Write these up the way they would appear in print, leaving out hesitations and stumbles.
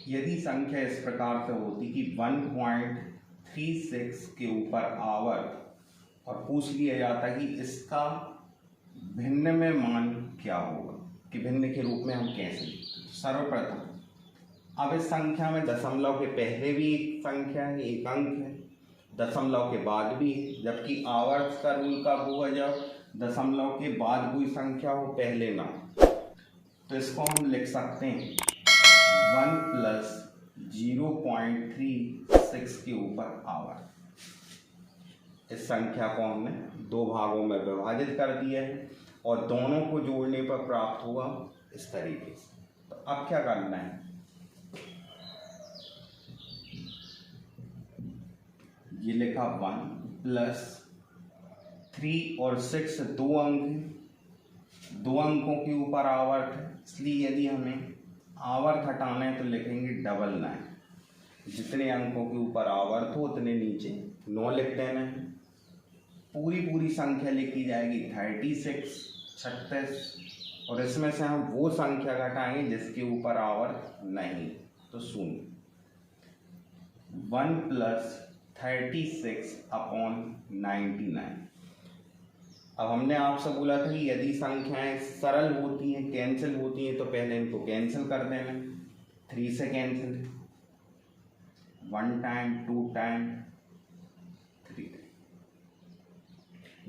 यदि संख्या इस प्रकार से होती कि 1.36 के ऊपर आवर्त और पूछ लिया जाता कि इसका भिन्न में मान क्या होगा, कि भिन्न के रूप में हम कैसे लिखते। सर्वप्रथम अब इस संख्या में दशमलव के पहले भी एक संख्या है, एक अंक है, दशमलव के बाद भी है, जबकि आवर्त का रूल कब हुआ, जब दशमलव के बाद कोई संख्या हो, पहले ना। तो इसको हम लिख सकते हैं 1 + 0.36 के ऊपर आवर्त। इस संख्या को हमने दो भागों में विभाजित कर दिया है और दोनों को जोड़ने पर प्राप्त हुआ इस तरीके से। तो अब क्या करना है, ये लिखा 1 + 3 और 6 दो अंक हैं, दो अंकों के ऊपर आवर्त है, इसलिए यदि हमें आवर्त हटाना है तो लिखेंगे 99। जितने अंकों के ऊपर आवर्त हो उतने नीचे 9 लिख देना है। पूरी संख्या लिखी जाएगी 36 और इसमें से हम वो संख्या घटाएंगे जिसके ऊपर आवर्त नहीं, तो 0। 1 + 36/99। अब हमने आपसे बोला था कि यदि संख्याएं सरल होती हैं, कैंसिल होती हैं, तो पहले इनको कैंसिल कर देना। 3 से कैंसिल, 1 टाइम, 2 टाइम, 3।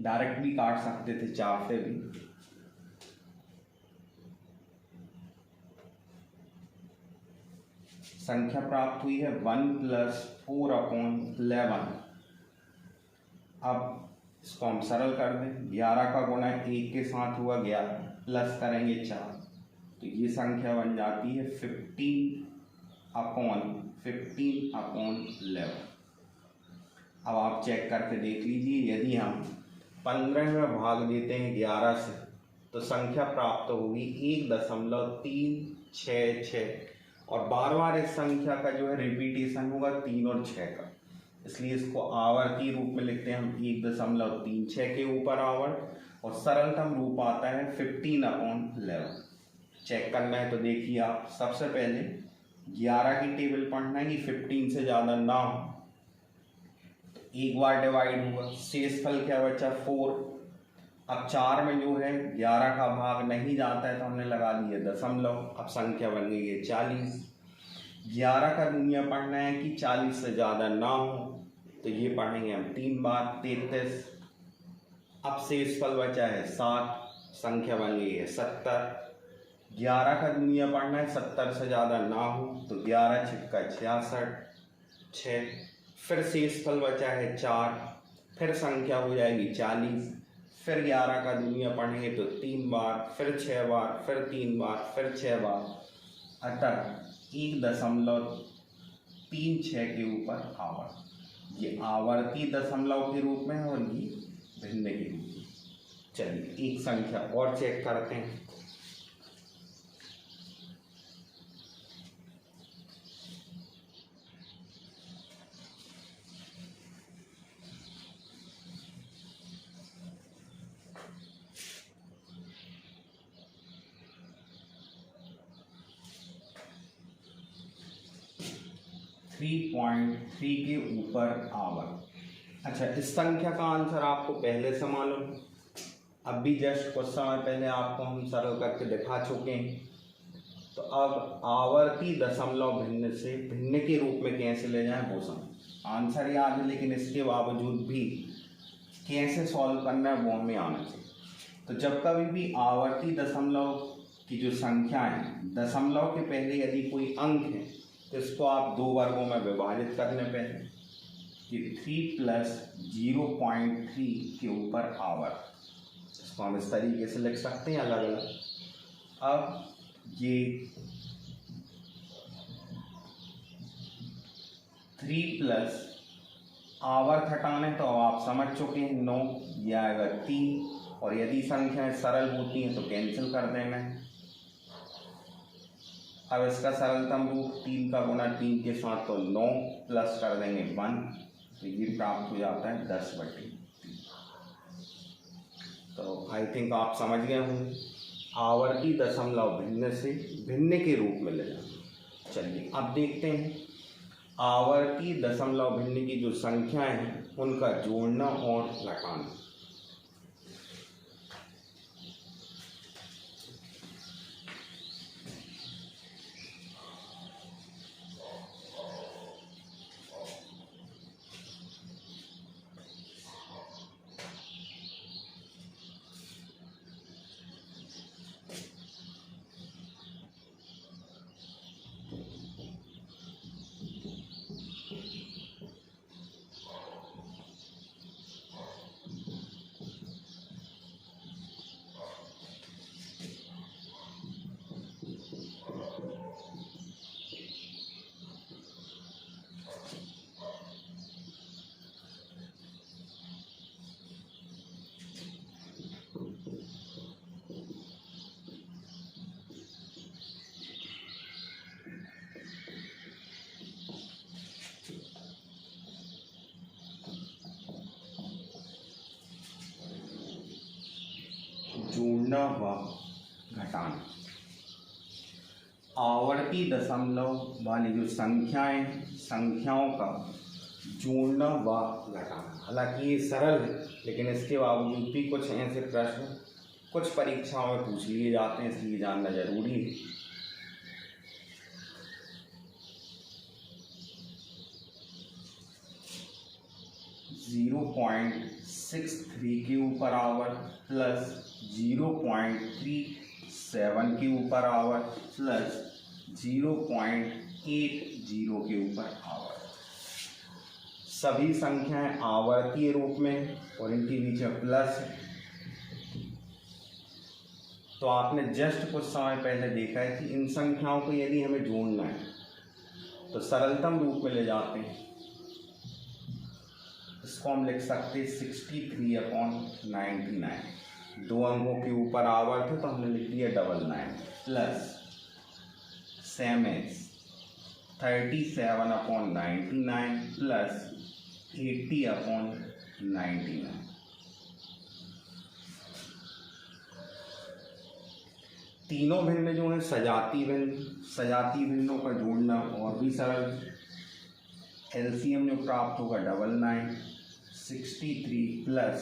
डायरेक्ट भी काट सकते थे 4 से भी। संख्या प्राप्त हुई है 1 + 4/11। अब इसको हम सरल कर दें, 11 का गुणा 1 के साथ हुआ 11, प्लस करेंगे 4, तो ये संख्या बन जाती है 15/11। अब आप चेक करके देख लीजिए, यदि हम 15 में भाग देते हैं 11 से तो संख्या प्राप्त होगी 1.366 और बार बार इस संख्या का जो है रिपीटेशन होगा 3 और 6 का, इसलिए इसको आवर्ती रूप में लिखते हैं हम 1.36 के ऊपर आवर्त और सरलतम रूप आता है 15/11। चेक करना है तो देखिए आप, सबसे पहले 11 की टेबल पढ़ना है कि 15 से ज़्यादा ना हो, तो एक बार डिवाइड हुआ, शेषफल क्या बचा 4। अब 4 में जो है 11 का भाग नहीं जाता है तो हमने लगा दिया दशमलव, अब संख्या बन गई है 40। 11 का दुनिया पढ़ना है कि 40 से ज़्यादा ना हो, तो ये पढ़ेंगे हम 3 बार 33। अब शेषफल बचा है 7, संख्या बन गई है 70। 11 का दुनिया पढ़ना है 70 से ज़्यादा ना हो, तो 11 छिक्का 66, 6। फिर शेषफल बचा है 4, फिर संख्या हो जाएगी 40। फिर 11 का दुनिया पढ़ेंगे तो 3 बार, फिर 6 बार, फिर 3 बार, फिर 6 बार, अतः 1.36 के ऊपर आवर्त। ये आवर्ती दशमलव के रूप में है और ये भिन्न के रूप में। चलिए एक संख्या और चेक करते हैं। .3 के ऊपर आवर्त। अच्छा, इस संख्या का आंसर आपको पहले से मालूम है, अब भी जस्ट कुछ समय पहले आपको हम सरल करके दिखा चुके हैं। तो अब आवर्ती दशमलव भिन्न से भिन्न के रूप में कैसे ले जाएं वो समझ। आंसर याद है, लेकिन इसके बावजूद भी कैसे सॉल्व करना है वो हमें आना चाहिए। तो जब कभी भी आवर्ती दशमलव की जो संख्या है, दशमलव के पहले यदि कोई अंक है तो इसको आप दो वर्गों में विभाजित करने पे कि 3 + 0.3 के ऊपर आवर्त, इसको हम इस तरीके से लिख सकते हैं अलग अलग। अब ये 3 प्लस आवर्त हटाने तो आप समझ चुके हैं 9, यह आएगा 3 और यदि संख्याएं सरल होती हैं तो कैंसिल कर देना है। अब इसका सरलतम रूप 3 का गुणा 3 के साथ तो 9 प्लस कर देंगे 1, तो ये प्राप्त हो जाता है 10/3। तो आई थिंक आप समझ गए होंगे आवर्ती दशमलव भिन्न से भिन्न के रूप में ले जाना। चलिए अब देखते हैं आवर्ती दशमलव भिन्न की जो संख्याएं हैं उनका जोड़ना और घटाना। जोड़ना व घटाना। आवर्ती दशमलव वाली जो संख्याएं संख्याओं का जोड़ना व घटाना। हालांकि ये सरल है लेकिन इसके बावजूद भी कुछ ऐसे प्रश्न कुछ परीक्षाओं में पूछ लिए जाते हैं, इसलिए जानना जरूरी है। जीरो 0.63 के ऊपर आवर प्लस 0.37 के ऊपर आवर प्लस 0.80 के ऊपर आवर। सभी संख्याएं आवर्तीय रूप में और इनके बीच में प्लस है। तो आपने जस्ट कुछ समय पहले देखा है कि इन संख्याओं को यदि हमें जोड़ना है तो सरलतम रूप में ले जाते हैं। इसको हम लिख सकते हैं 63/99। दो अंकों के ऊपर आवर्त है तो हमने लिख दिया 99 प्लस सेम एज 37/99 प्लस 80/99। तीनों भिन्न जो है सजाती भिन्नों का जोड़ना और भी सरल। एलसीएम जो प्राप्त होगा 99, 63 प्लस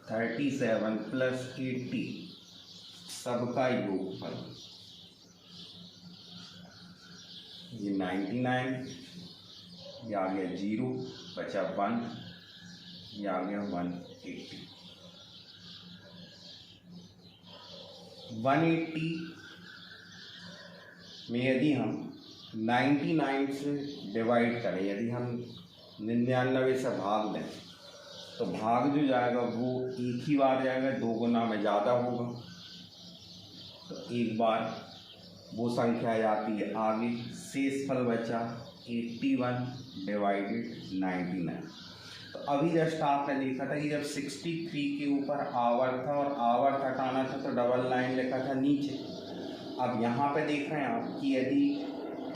37 प्लस 80 सबका योगफल। ये 99, ये आ गया 0 बचा 1, ये आ गया 180। 180 में यदि हम 99 से डिवाइड करें, यदि हम 99 से भाग दें तो भाग जो जाएगा वो एक ही बार जाएगा, 2 गुना में ज़्यादा होगा। तो एक बार वो संख्या जाती है आगे, शेषफल बचा 81/99। तो अभी जस्ट आपने देखा था कि जब 63 के ऊपर आवर्त था और आवर्त हटाना था तो 99 लिखा था नीचे। अब यहाँ पे देख रहे हैं आप कि यदि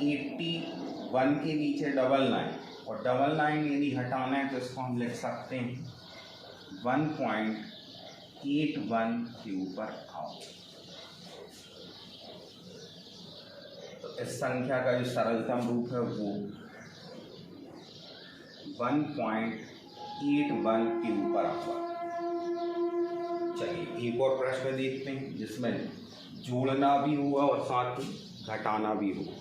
81 के नीचे 99 और 99 यदि हटाना है तो इसको हम लिख सकते हैं 1.81 के ऊपर आओ। तो इस संख्या का जो सरलतम रूप है वो 1.81 के ऊपर आओ। चलिए एक और प्रश्न देखते हैं जिसमें जोड़ना भी हुआ और साथ ही घटाना भी हुआ।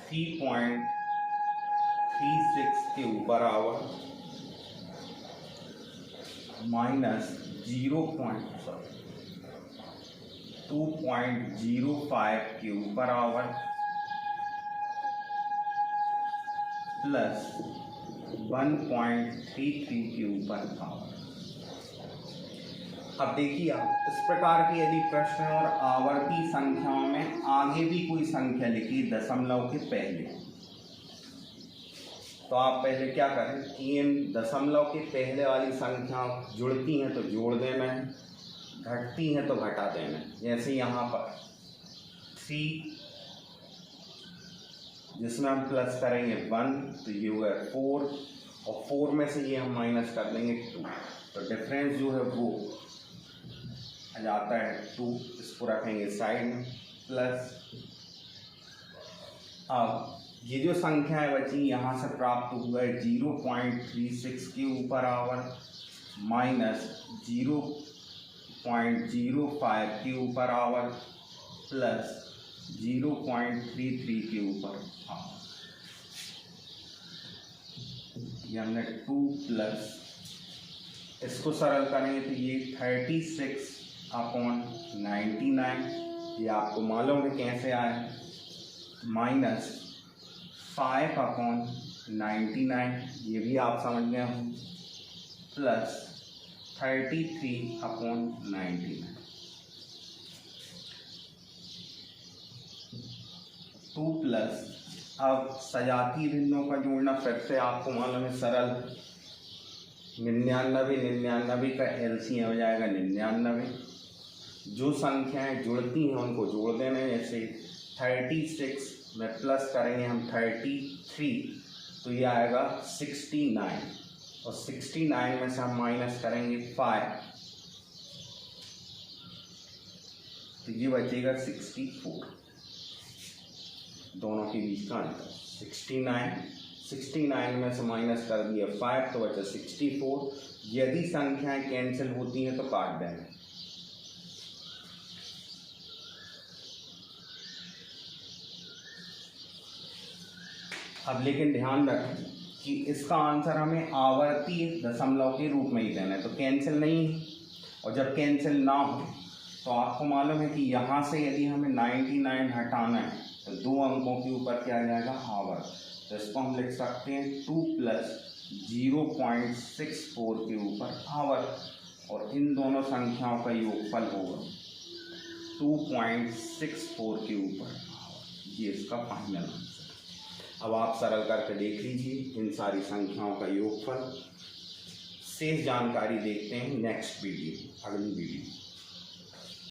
3.36 के ऊपर आवर माइनस 2.05 के ऊपर आवर प्लस 1.33 के ऊपर आवर। अब देखिए आप इस प्रकार के यदि प्रश्न और आवर्ती संख्याओं में आगे भी कोई संख्या लिखी दशमलव के पहले, तो आप पहले क्या करें कि इन दशमलव के पहले वाली संख्या जुड़ती हैं तो जोड़ देना है, घटती हैं तो घटा देना है। जैसे यहाँ पर जिसमें हम प्लस करेंगे 1 तो ये हुआ 4 और 4 में से ये हम माइनस कर देंगे 2, तो डिफरेंस जो है वो आ जाता है 2। इसको रखेंगे साइड में प्लस। अब ये जो संख्या है बची यहाँ से प्राप्त हुआ है 0.36 के ऊपर आवर माइनस 0.05 के ऊपर आवर प्लस 0.33 के ऊपर आवर। ये हमने 2 प्लस, इसको सरल करेंगे तो ये 36/99, ये आपको मालूम है कैसे आया, माइनस 5/99, ये भी आप समझ गए हों, प्लस 33/99। 2 प्लस, अब सजाती भिन्नों का जोड़ना फिर से आपको मालूम है सरल, 99 का एलसीएम हो जाएगा 99। जो संख्याएं जुड़ती हैं उनको जोड़ देना है, जैसे 36 में प्लस करेंगे हम 33 तो ये आएगा 69 और 69 में से हम माइनस करेंगे 5 तो ये बचेगा 64। दोनों के बीच का अंतर 69 में से माइनस कर दिया 5 तो बचा 64। यदि संख्याएं कैंसिल होती हैं तो काट देंगे। अब लेकिन ध्यान रखें कि इसका आंसर हमें आवर्ती दशमलव के रूप में ही देना है, तो कैंसिल नहीं है। और जब कैंसिल ना हो तो आपको मालूम है कि यहाँ से यदि हमें 99 हटाना है तो 2 अंकों के ऊपर क्या आ जाएगा आवर्त, तो इसको हम लिख सकते हैं 2 प्लस 0.64 के ऊपर आवर्त, और इन दोनों संख्याओं का योगफल होगा 2.64 के ऊपर आवर्त। ये इसका फाइनल आंसर। अब आप सरल करके देख लीजिए इन सारी संख्याओं का योगफल। शेष जानकारी देखते हैं नेक्स्ट वीडियो, अगली वीडियो।